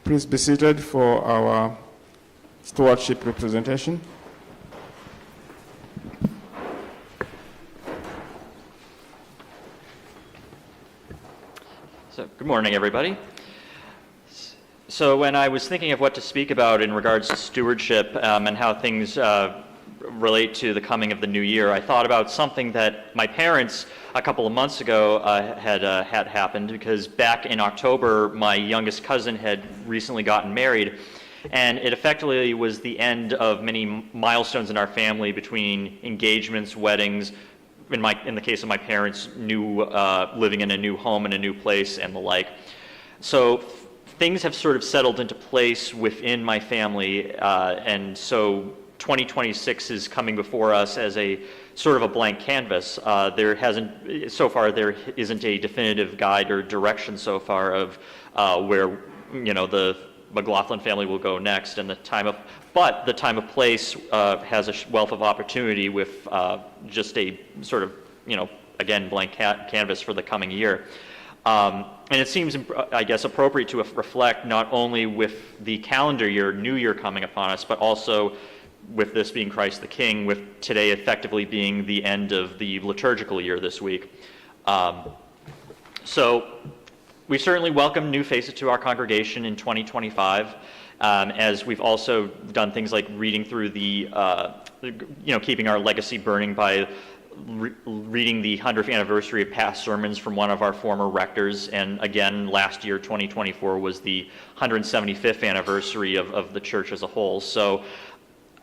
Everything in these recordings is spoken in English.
Please be seated for our stewardship representation. So, good morning, everybody. So when I was thinking of what to speak about in regards to stewardship and how things relate to the coming of the new year, I thought about something that my parents a couple of months ago had happened, because back in October, my youngest cousin had recently gotten married, and it effectively was the end of many milestones in our family between engagements, weddings, in the case of my parents, living in a new home in a new place and the like. So things have sort of settled into place within my family, and so 2026 is coming before us as a sort of a blank canvas. There isn't a definitive guide or direction so far of where the McLaughlin family will go next, and the time of place has a wealth of opportunity with just a sort of again blank canvas for the coming year. And it seems, I guess, appropriate to reflect not only with the calendar year, New Year coming upon us, but also with this being Christ the King, with today effectively being the end of the liturgical year this week. So we certainly welcome new faces to our congregation in 2025, as we've also done things like reading through keeping our legacy burning by reading the 100th anniversary of past sermons from one of our former rectors, and again, last year, 2024, was the 175th anniversary of the church as a whole. So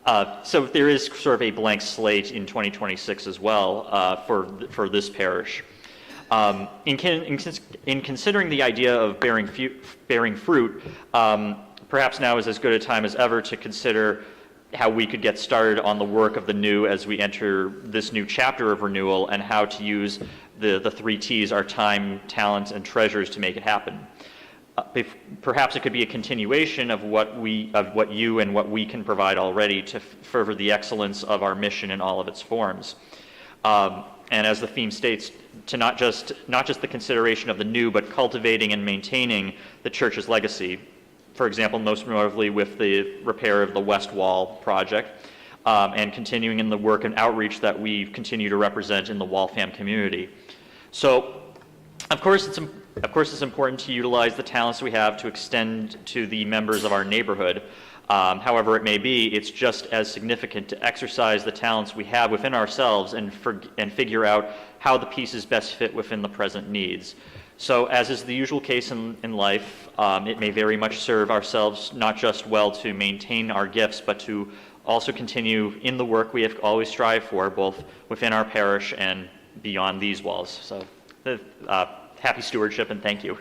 there is sort of a blank slate in 2026 as well for this parish. In considering the idea of bearing fruit, perhaps now is as good a time as ever to consider how we could get started on the work of the new as we enter this new chapter of renewal, and how to use the three T's, our time, talent, and treasures, to make it happen. Perhaps it could be a continuation of what you and what we can provide already to further the excellence of our mission in all of its forms. And as the theme states, to not just the consideration of the new, but cultivating and maintaining the church's legacy. For example, most notably with the repair of the West Wall project, and continuing in the work and outreach that we continue to represent in the Waltham community. So, of course, it's important to utilize the talents we have to extend to the members of our neighborhood. However it may be, it's just as significant to exercise the talents we have within ourselves and figure out how the pieces best fit within the present needs. So, as is the usual case in life, it may very much serve ourselves not just well to maintain our gifts, but to also continue in the work we have always strived for, both within our parish and beyond these walls. So, happy stewardship, and thank you.